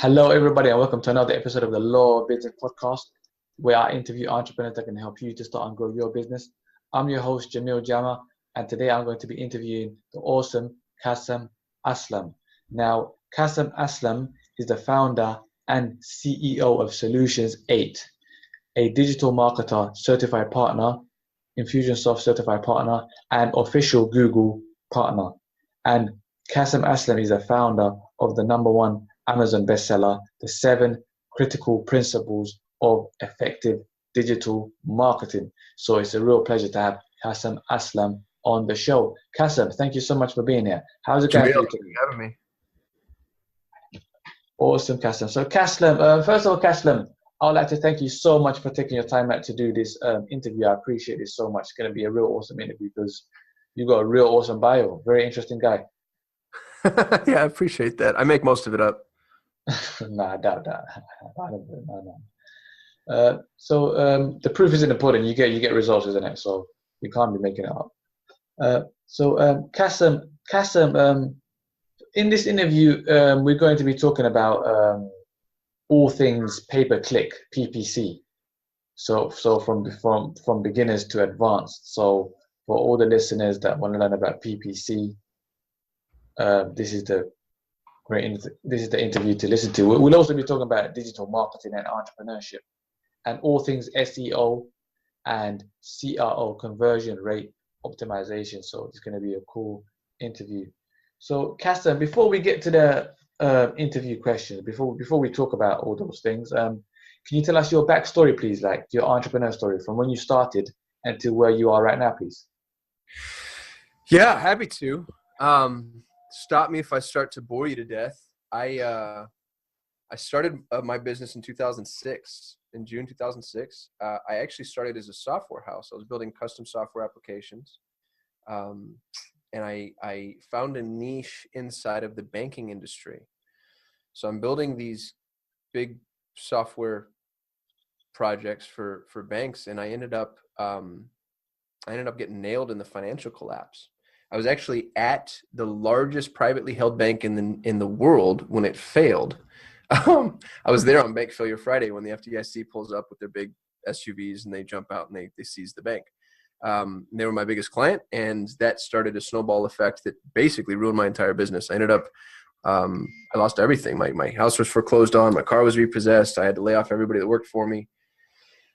Hello, everybody, and welcome to another episode of the Law of Business podcast, where I interview entrepreneurs that can help you to start and grow your business. I'm your host, Jamil Jama, and today I'm going to be interviewing the awesome Kasim Aslam. Now, Kasim Aslam is the founder and CEO of Solutions 8, a digital marketer certified partner, Infusionsoft certified partner, and official Google partner. And Kasim Aslam is the founder of the #1 Amazon bestseller, The 7 Critical Principles of Effective Digital Marketing. So it's a real pleasure to have Kasim Aslam on the show. Kasim, thank you so much for being here. How's it going for you today? Thank you for having me. Awesome, Kasim. So Kasim, first of all, Kasim, I would like to thank you so much for taking your time out to do this interview. I appreciate it so much. It's going to be a real awesome interview because you got a real awesome bio. Very interesting guy. Yeah, I appreciate that. I make most of it up. Nah, I doubt that. I don't, no. The proof is in the pudding. You get results, isn't it? So you can't be making it up. Kasim, in this interview, we're going to be talking about all things pay-per-click. So from beginners to advanced. So for all the listeners that want to learn about PPC, this is the interview to listen to. We'll also be talking about digital marketing and entrepreneurship, and all things SEO and CRO, conversion rate optimization. So it's going to be a cool interview. So Kasim, before we get to the interview questions, before we talk about all those things, can you tell us your backstory, please, like your entrepreneur story from when you started and to where you are right now, please? Yeah, happy to. Stop me if I start to bore you to death. I started my business in 2006, in June 2006. I actually started as a software house. I was building custom software applications. And I found a niche inside of the banking industry. So I'm building these big software projects for banks, and I ended up getting nailed in the financial collapse. I was actually at the largest privately held bank in the world when it failed. I was there on Bank Failure Friday when the FDIC pulls up with their big SUVs and they jump out and they seize the bank. They were my biggest client, and that started a snowball effect that basically ruined my entire business. I ended up, I lost everything. My house was foreclosed on. My car was repossessed. I had to lay off everybody that worked for me.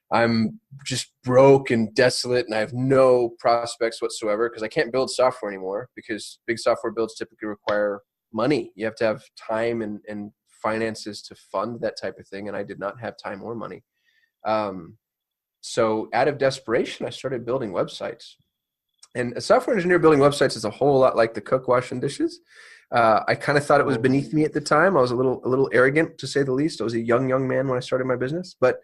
I'm just broke and desolate, and I have no prospects whatsoever because I can't build software anymore because big software builds typically require money. You have to have time and finances to fund that type of thing, and I did not have time or money. So out of desperation, I started building websites. And a software engineer building websites is a whole lot like the cook washing dishes. I kind of thought it was beneath me at the time. I was a little arrogant, to say the least. I was a young man when I started my business. But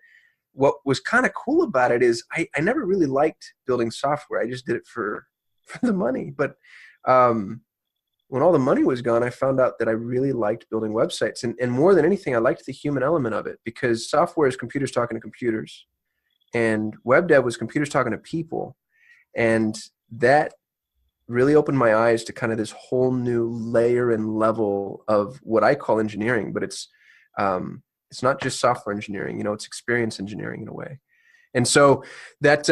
what was kind of cool about it is I never really liked building software. I just did it for the money. But when all the money was gone, I found out that I really liked building websites. And more than anything, I liked the human element of it, because software is computers talking to computers. And web dev was computers talking to people. And that really opened my eyes to kind of this whole new layer and level of what I call engineering, but it's not just software engineering, it's experience engineering in a way. And so that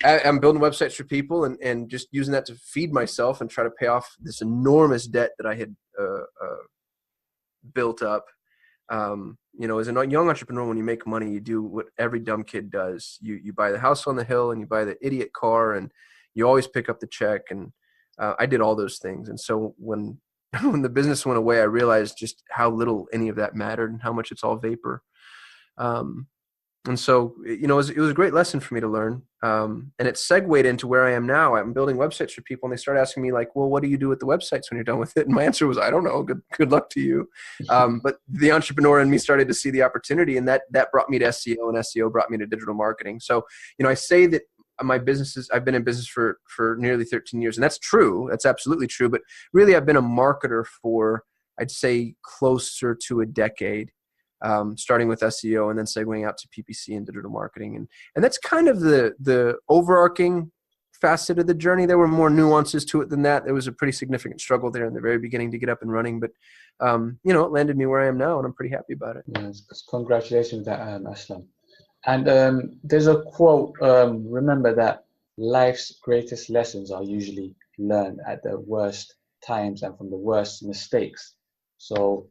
I'm building websites for people and just using that to feed myself and try to pay off this enormous debt that I had built up. As a young entrepreneur, when you make money, you do what every dumb kid does. You buy the house on the hill and you buy the idiot car and you always pick up the check. And I did all those things. And so when the business went away, I realized just how little any of that mattered and how much it's all vapor. And so, it was a great lesson for me to learn. And it segued into where I am now. I'm building websites for people, and they start asking me like, well, what do you do with the websites when you're done with it? And my answer was, I don't know. Good luck to you. But the entrepreneur in me started to see the opportunity, and that brought me to SEO, and SEO brought me to digital marketing. So, I say that I've been in business for nearly 13 years, and that's true. That's absolutely true. But really, I've been a marketer for, I'd say, closer to a decade. Starting with SEO and then segueing out to PPC and digital marketing. And that's kind of the overarching facet of the journey. There were more nuances to it than that. There was a pretty significant struggle there in the very beginning to get up and running, but it landed me where I am now, and I'm pretty happy about it. Yes, congratulations with that, Aslam. And there's a quote, remember that life's greatest lessons are usually learned at the worst times and from the worst mistakes. So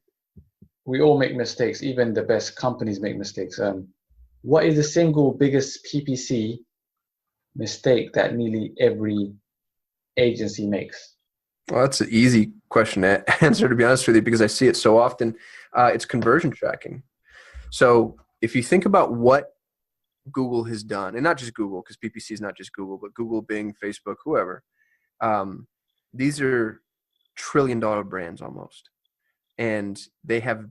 we all make mistakes, even the best companies make mistakes. What is the single biggest PPC mistake that nearly every agency makes? Well, that's an easy question to answer, to be honest with you, because I see it so often. It's conversion tracking. So if you think about what Google has done, and not just Google, because PPC is not just Google, but Google, Bing, Facebook, whoever, these are trillion-dollar brands almost. And they have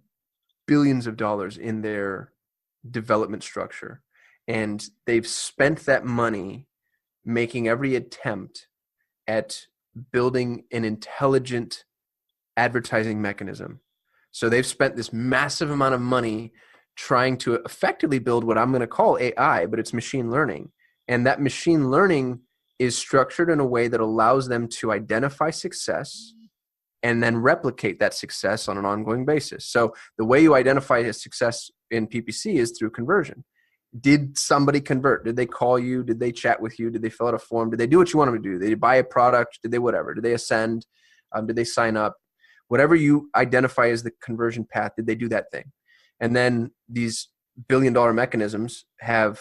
billions of dollars in their development structure. And they've spent that money making every attempt at building an intelligent advertising mechanism. So they've spent this massive amount of money trying to effectively build what I'm going to call AI, but it's machine learning. And that machine learning is structured in a way that allows them to identify success and then replicate that success on an ongoing basis. So the way you identify a success in PPC is through conversion. Did somebody convert? Did they call you? Did they chat with you? Did they fill out a form? Did they do what you want them to do? Did they buy a product? Did they whatever? Did they ascend? Did they sign up? Whatever you identify as the conversion path, did they do that thing? And then these billion-dollar mechanisms have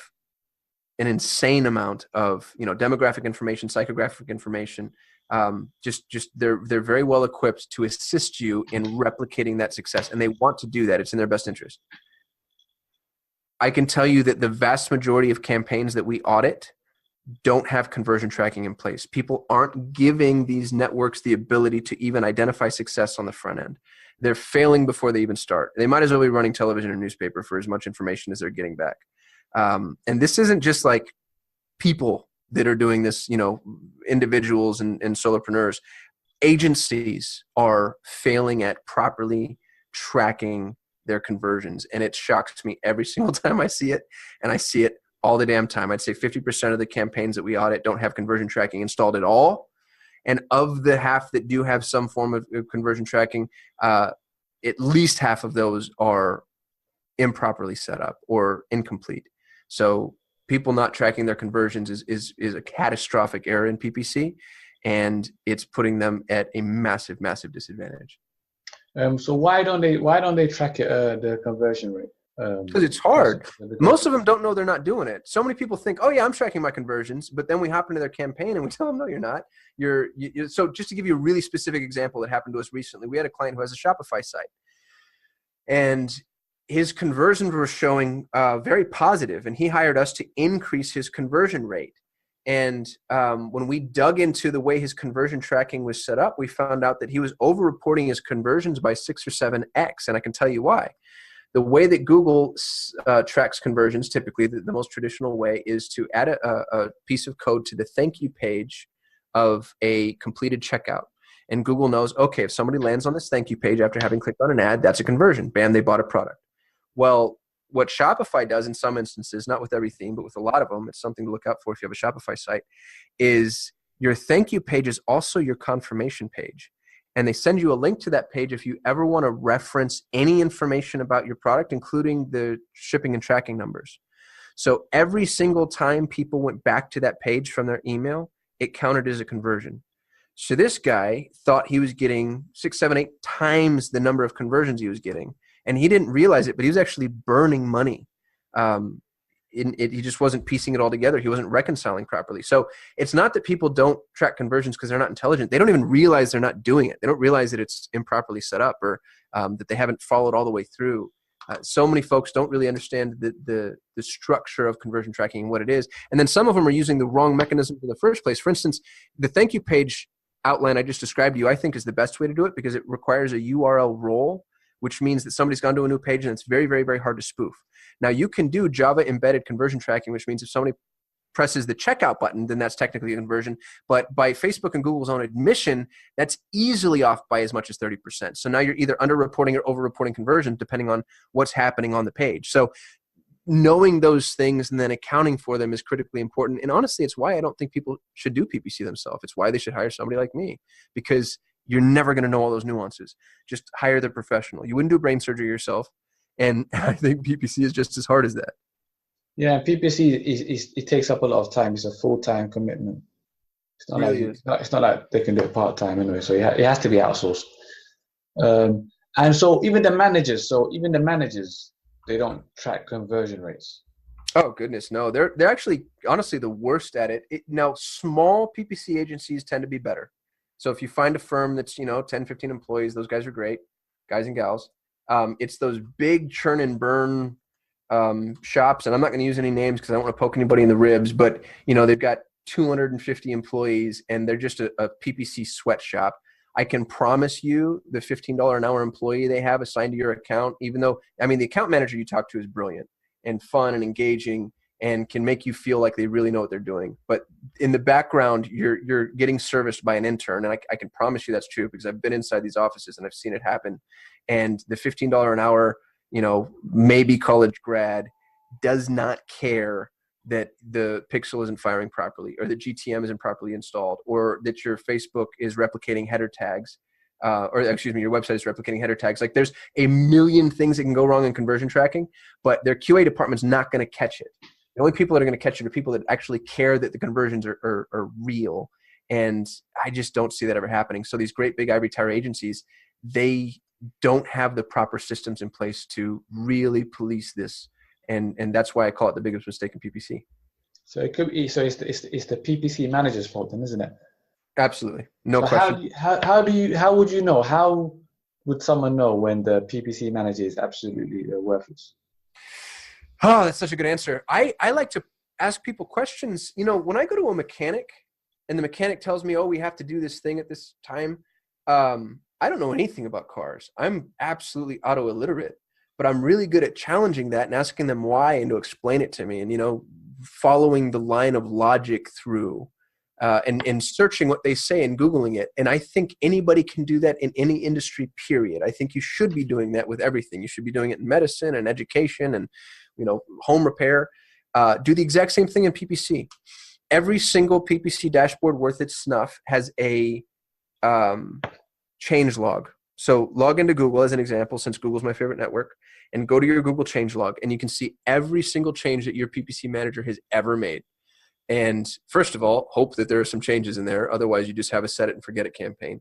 an insane amount of demographic information, psychographic information. They're very well equipped to assist you in replicating that success, and they want to do that. It's in their best interest. I can tell you that the vast majority of campaigns that we audit don't have conversion tracking in place. People aren't giving these networks the ability to even identify success on the front end. They're failing before they even start. They might as well be running television or newspaper for as much information as they're getting back. And this isn't just like people that are doing this, individuals and solopreneurs. Agencies are failing at properly tracking their conversions. And it shocks me every single time I see it. And I see it all the damn time. I'd say 50% of the campaigns that we audit don't have conversion tracking installed at all. And of the half that do have some form of conversion tracking, at least half of those are improperly set up or incomplete. So people not tracking their conversions is a catastrophic error in PPC, and it's putting them at a massive, massive disadvantage. So why don't they track the conversion rate? Because it's hard. Most of them don't know they're not doing it. So many people think, oh yeah, I'm tracking my conversions, but then we hop into their campaign and we tell them, no, you're not. So just to give you a really specific example that happened to us recently, we had a client who has a Shopify site, and his conversions were showing very positive, and he hired us to increase his conversion rate. And when we dug into the way his conversion tracking was set up, we found out that he was over-reporting his conversions by 6 or 7x, and I can tell you why. The way that Google tracks conversions, typically the most traditional way, is to add a piece of code to the thank you page of a completed checkout. And Google knows, okay, if somebody lands on this thank you page after having clicked on an ad, that's a conversion. Bam, they bought a product. Well, what Shopify does in some instances, not with everything, but with a lot of them, it's something to look out for if you have a Shopify site, is your thank you page is also your confirmation page. And they send you a link to that page if you ever want to reference any information about your product, including the shipping and tracking numbers. So every single time people went back to that page from their email, it counted as a conversion. So this guy thought he was getting 6, 7, 8 times the number of conversions he was getting. And he didn't realize it, but he was actually burning money. He just wasn't piecing it all together. He wasn't reconciling properly. So it's not that people don't track conversions because they're not intelligent. They don't even realize they're not doing it. They don't realize that it's improperly set up, or that they haven't followed all the way through. So many folks don't really understand the structure of conversion tracking and what it is. And then some of them are using the wrong mechanism in the first place. For instance, the thank you page outline I just described to you, I think is the best way to do it because it requires a URL role, which means that somebody's gone to a new page and it's very, very, very hard to spoof. Now you can do Java embedded conversion tracking, which means if somebody presses the checkout button, then that's technically a conversion. But by Facebook and Google's own admission, that's easily off by as much as 30%. So now you're either under-reporting or over-reporting conversion, depending on what's happening on the page. So knowing those things and then accounting for them is critically important. And honestly, it's why I don't think people should do PPC themselves. It's why they should hire somebody like me, because you're never going to know all those nuances. Just hire the professional. You wouldn't do brain surgery yourself. And I think PPC is just as hard as that. Yeah, PPC it takes up a lot of time. It's a full-time commitment. It's not Really like it's not like they can do it part-time anyway. So it has to be outsourced. And so even the managers, they don't track conversion rates. Oh goodness, no. They're actually honestly the worst at it. Now, small PPC agencies tend to be better. So if you find a firm that's 10, 15 employees, those guys are great, guys and gals. It's those big churn and burn shops, and I'm not going to use any names because I don't want to poke anybody in the ribs, but they've got 250 employees and they're just a PPC sweatshop. I can promise you the $15 an hour employee they have assigned to your account, even though, the account manager you talk to is brilliant and fun and engaging and can make you feel like they really know what they're doing. But in the background, you're getting serviced by an intern. And I can promise you that's true because I've been inside these offices and I've seen it happen. And the $15 an hour, maybe college grad does not care that the pixel isn't firing properly or the GTM isn't properly installed or that your Facebook is replicating header tags your website is replicating header tags. Like there's a million things that can go wrong in conversion tracking, but their QA department's not going to catch it. The only people that are going to catch it are people that actually care that the conversions are real. And I just don't see that ever happening. So these great big ivory tower agencies, they don't have the proper systems in place to really police this. And that's why I call it the biggest mistake in PPC. So it could be, it's the PPC manager's fault then, isn't it? Absolutely. No so question. How would you know? How would someone know when the PPC manager is absolutely worthless? Oh, that's such a good answer. I like to ask people questions. When I go to a mechanic and the mechanic tells me, oh, we have to do this thing at this time. I don't know anything about cars. I'm absolutely auto illiterate, but I'm really good at challenging that and asking them why and to explain it to me and, following the line of logic through and searching what they say and Googling it. And I think anybody can do that in any industry, period. I think you should be doing that with everything. You should be doing it in medicine and education and, home repair. Do the exact same thing in PPC. Every single PPC dashboard worth its snuff has a change log. So log into Google as an example, since Google's my favorite network, and go to your Google change log, and you can see every single change that your PPC manager has ever made. And first of all, hope that there are some changes in there. Otherwise, you just have a set it and forget it campaign.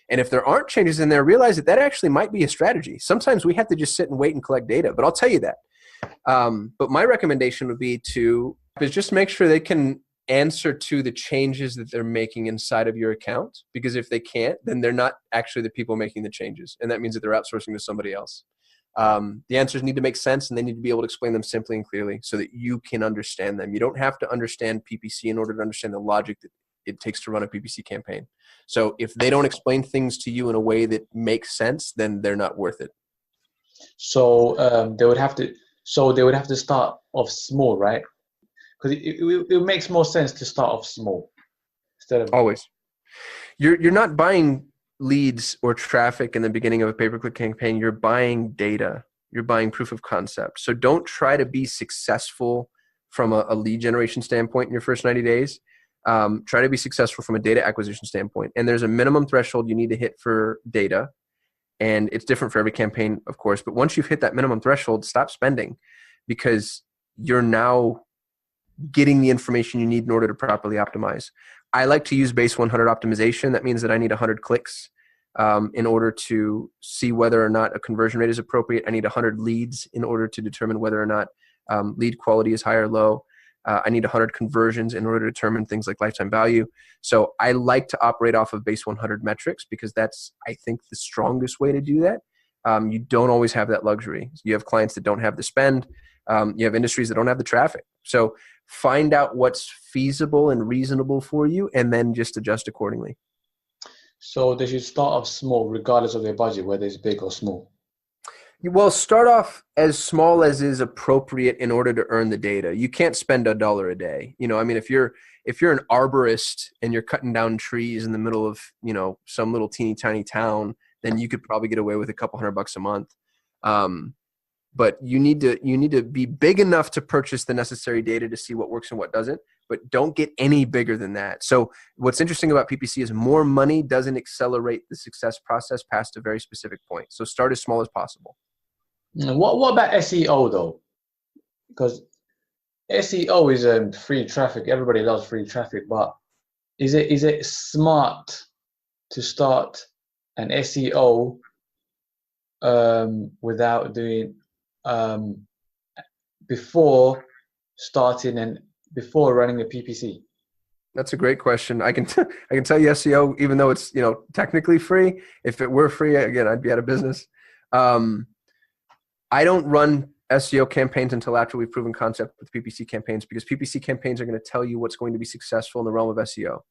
And if there aren't changes in there, realize that actually might be a strategy. Sometimes we have to just sit and wait and collect data, but I'll tell you that. But my recommendation would be is just make sure they can answer to the changes that they're making inside of your account. Because if they can't, then they're not actually the people making the changes. And that means that they're outsourcing to somebody else. The answers need to make sense and they need to be able to explain them simply and clearly so that you can understand them. You don't have to understand PPC in order to understand the logic that it takes to run a PPC campaign. So if they don't explain things to you in a way that makes sense, then they're not worth it. So they would have to start off small, right? Because it makes more sense to start off small instead of always. You're not buying leads or traffic in the beginning of a pay-per-click campaign. You're buying data. You're buying proof of concept. So don't try to be successful from a lead generation standpoint in your first 90 days. Try to be successful from a data acquisition standpoint. And there's a minimum threshold you need to hit for data. And it's different for every campaign, of course. But once you've hit that minimum threshold, stop spending because you're now getting the information you need in order to properly optimize. I like to use base 100 optimization. That means that I need 100 clicks in order to see whether or not a conversion rate is appropriate. I need 100 leads in order to determine whether or not lead quality is high or low. I need 100 conversions in order to determine things like lifetime value. So I like to operate off of base 100 metrics because that's, I think, the strongest way to do that. You don't always have that luxury. You have clients that don't have the spend. You have industries that don't have the traffic. So find out what's feasible and reasonable for you and then just adjust accordingly. So they should start off small regardless of their budget, whether it's big or small. Well, start off as small as is appropriate in order to earn the data. You can't spend $1 a day. If you're an arborist and you're cutting down trees in the middle of, some little teeny tiny town, then you could probably get away with a couple $100 a month. but you need to be big enough to purchase the necessary data to see what works and what doesn't, but don't get any bigger than that. So what's interesting about PPC is more money doesn't accelerate the success process past a very specific point. So start as small as possible. What about SEO though? Because SEO is free traffic. Everybody loves free traffic, but is it smart to start an SEO without doing before running a PPC? That's a great question. I can tell you SEO, even though it's technically free. If it were free, again, I'd be out of business. I don't run SEO campaigns until after we've proven concept with PPC campaigns, because PPC campaigns are going to tell you what's going to be successful in the realm of SEO.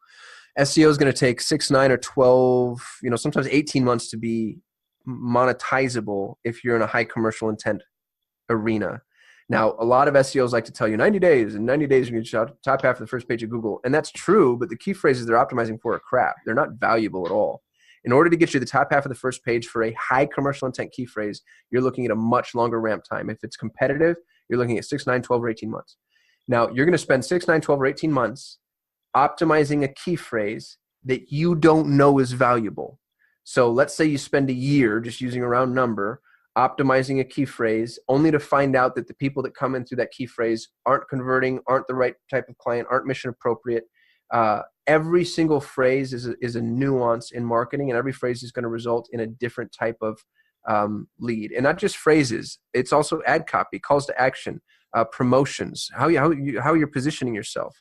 SEO is going to take 6, 9, or 12, sometimes 18 months to be monetizable if you're in a high commercial intent arena. Now, a lot of SEOs like to tell you 90 days, and 90 days you're going to top half of the first page of Google. And that's true, but the key phrases they're optimizing for are crap. They're not valuable at all. In order to get you the top half of the first page for a high commercial intent key phrase, you're looking at a much longer ramp time. If it's competitive, you're looking at 6, 9, 12, or 18 months. Now, you're going to spend 6, 9, 12, or 18 months optimizing a key phrase that you don't know is valuable. So let's say you spend a year, just using a round number, optimizing a key phrase, only to find out that the people that come in through that key phrase aren't converting, aren't the right type of client, aren't mission appropriate. Every single phrase is a nuance in marketing, and every phrase is going to result in a different type of lead. And not just phrases, it's also ad copy, calls to action, promotions, how you're positioning yourself.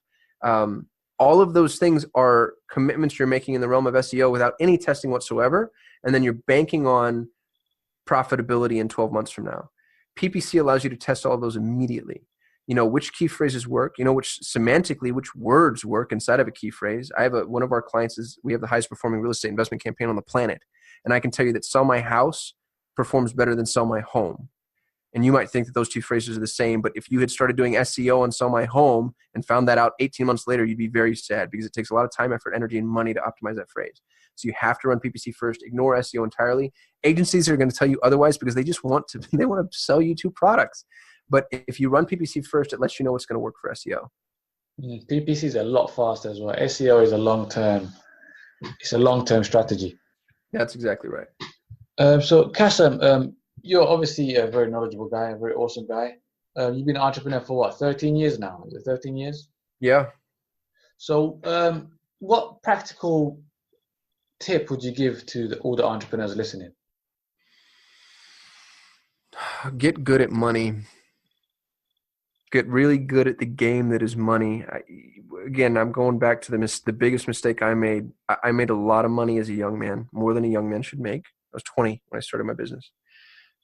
All of those things are commitments you're making in the realm of SEO without any testing whatsoever, and then you're banking on profitability in 12 months from now. PPC allows you to test all of those immediately. Which key phrases work, which semantically, which words work inside of a key phrase. I have one of our clients we have the highest performing real estate investment campaign on the planet. And I can tell you that sell my house performs better than sell my home. And you might think that those two phrases are the same, but if you had started doing SEO on sell my home and found that out 18 months later, you'd be very sad, because it takes a lot of time, effort, energy, and money to optimize that phrase. So you have to run PPC first, ignore SEO entirely. Agencies are going to tell you otherwise because they just want to sell you 2 products. But if you run PPC first, it lets you know what's going to work for SEO. PPC is a lot faster as well. SEO is a long-term strategy. That's exactly right. So Kasim, you're obviously a very knowledgeable guy, a very awesome guy. You've been an entrepreneur for what, 13 years now? Is it 13 years? Yeah. So what practical tip would you give to all the entrepreneurs listening? Get good at money. Get really good at the game that is money. Again, I'm going back to the biggest mistake I made. I made a lot of money as a young man, more than a young man should make. I was 20 when I started my business.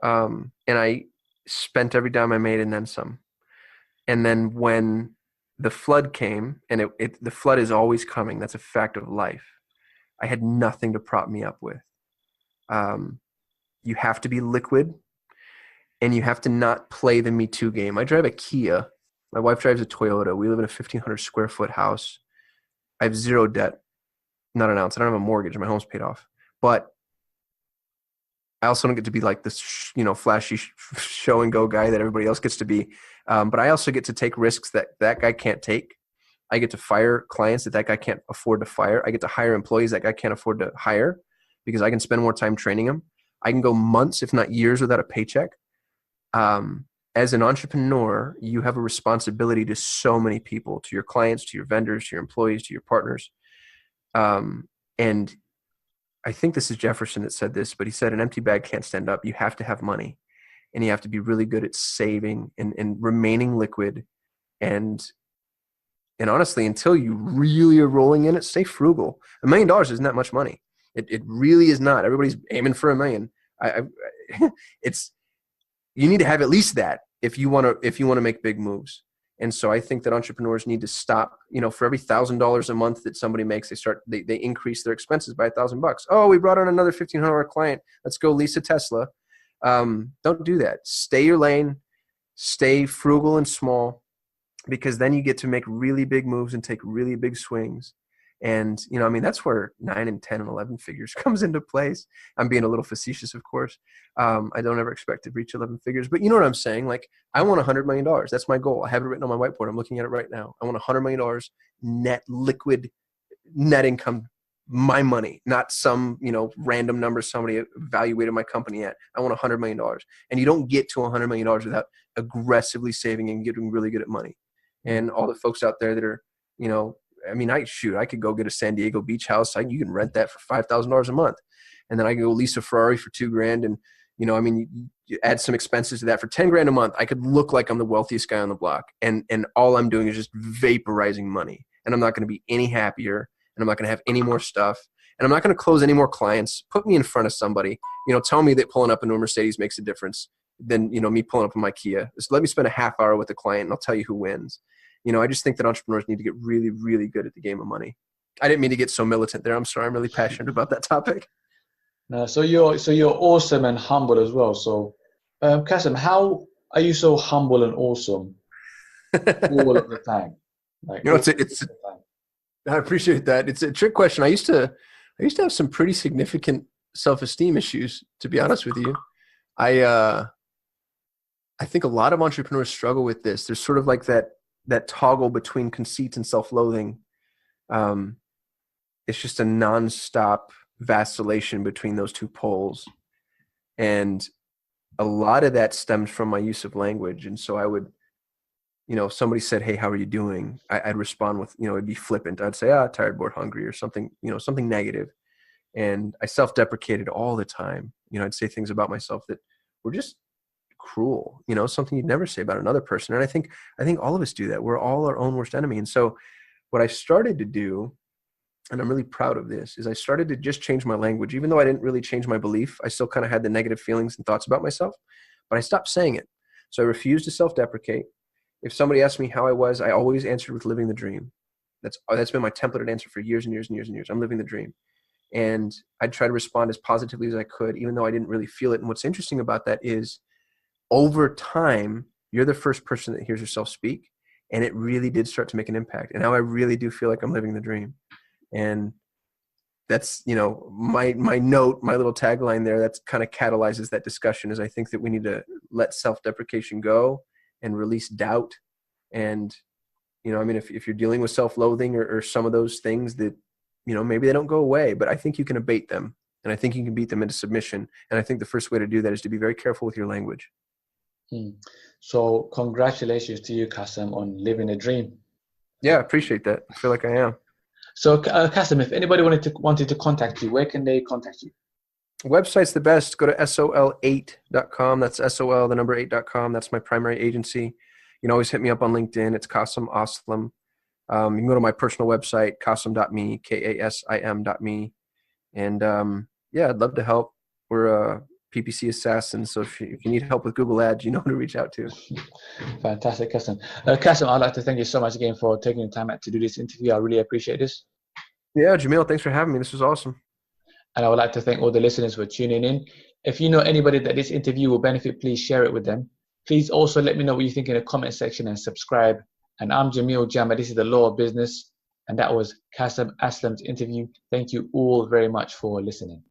And I spent every dime I made and then some. And then when the flood came, and the flood is always coming, that's a fact of life, I had nothing to prop me up with. You have to be liquid, and you have to not play the Me Too game. I drive a Kia. My wife drives a Toyota. We live in a 1,500 square foot house. I have zero debt, not an ounce. I don't have a mortgage. My home's paid off. But I also don't get to be like this, flashy show and go guy that everybody else gets to be. But I also get to take risks that guy can't take. I get to fire clients that guy can't afford to fire. I get to hire employees that guy can't afford to hire, because I can spend more time training them. I can go months, if not years, without a paycheck. As an entrepreneur, you have a responsibility to so many people, to your clients, to your vendors, to your employees, to your partners. And I think this is Jefferson that said this, but he said an empty bag can't stand up. You have to have money, and you have to be really good at saving and remaining liquid. And honestly, until you really are rolling in it, stay frugal. $1 million isn't that much money. It really is not. Everybody's aiming for $1 million. You need to have at least that if you want to make big moves. And so I think that entrepreneurs need to stop, for every $1,000 a month that somebody makes, they increase their expenses by $1,000. Oh, we brought on another $1,500 client. Let's go lease a Tesla. Don't do that. Stay your lane, stay frugal and small, because then you get to make really big moves and take really big swings. And, you know, I mean, that's where 9 and 10 and 11 figures comes into place. I'm being a little facetious, of course. I don't ever expect to reach 11 figures, but you know what I'm saying? Like, I want $100 million. That's my goal. I have it written on my whiteboard. I'm looking at it right now. I want $100 million net liquid net income, my money, not some, you know, random number somebody evaluated my company at. I want $100 million. And you don't get to $100 million without aggressively saving and getting really good at money. And all the folks out there that are, you know, I mean, I could go get a San Diego beach house. You can rent that for $5,000 a month. And then I can go lease a Ferrari for $2,000. And, you know, I mean, you add some expenses to that for $10,000 a month. I could look like I'm the wealthiest guy on the block. And all I'm doing is just vaporizing money. And I'm not going to be any happier. And I'm not going to have any more stuff. And I'm not going to close any more clients. Put me in front of somebody, you know, tell me that pulling up into a Mercedes makes a difference than, you know, me pulling up in my Kia. Just let me spend a half hour with a client and I'll tell you who wins. You know, I just think that entrepreneurs need to get really, really good at the game of money. I didn't mean to get so militant there. I'm sorry. I'm really passionate about that topic. No, so you're awesome and humble as well. So, Kasim, how are you so humble and awesome all of the time? Like, you know, I appreciate that. It's a trick question. I used to have some pretty significant self-esteem issues, to be honest with you. I think a lot of entrepreneurs struggle with this. There's sort of like that toggle between conceit and self-loathing. It's just a nonstop vacillation between those two poles. And a lot of that stems from my use of language. And so I would, you know, if somebody said, "Hey, how are you doing?" I'd respond with, you know, it'd be flippant. I'd say, tired, bored, hungry, or something, you know, something negative. And I self-deprecated all the time. You know, I'd say things about myself that were just cruel, you know, something you'd never say about another person. And I think all of us do that. We're all our own worst enemy. And so what I started to do, and I'm really proud of this, is I started to just change my language. Even though I didn't really change my belief, I still kind of had the negative feelings and thoughts about myself, but I stopped saying it. So I refused to self-deprecate. If somebody asked me how I was, I always answered with living the dream. That's been my templated answer for years and years and years and years. I'm living the dream. And I'd try to respond as positively as I could, even though I didn't really feel it. And what's interesting about that is, over time, you're the first person that hears yourself speak. And it really did start to make an impact. And now I really do feel like I'm living the dream. And that's, you know, my note, my little tagline there, that's kind of catalyzes that discussion, is I think that we need to let self-deprecation go and release doubt. And, you know, I mean, if you're dealing with self-loathing or some of those things that, you know, maybe they don't go away, but I think you can abate them. And I think you can beat them into submission. And I think the first way to do that is to be very careful with your language. So congratulations to you, Kasim, on living a dream. Yeah, I appreciate that. I feel like I am. So Kasim, if anybody wanted to contact you, where can they contact you? Website's the best. Go to sol8.com. That's sol, the number 8.com. That's my primary agency. You can always hit me up on LinkedIn. It's Kasim Aslam. You can go to my personal website, kasim.me, kasim.me. And yeah, I'd love to help. We're PPC assassins. So if you need help with Google Ads, you know who to reach out to. Fantastic, Kasim. Kasim, I'd like to thank you so much again for taking the time out to do this interview. I really appreciate this. Yeah, Jamil, thanks for having me. This was awesome. And I would like to thank all the listeners for tuning in. If you know anybody that this interview will benefit, please share it with them. Please also let me know what you think in the comment section and subscribe. And I'm Jamil Jama. This is The Law of Business. And that was Kasim Aslam's interview. Thank you all very much for listening.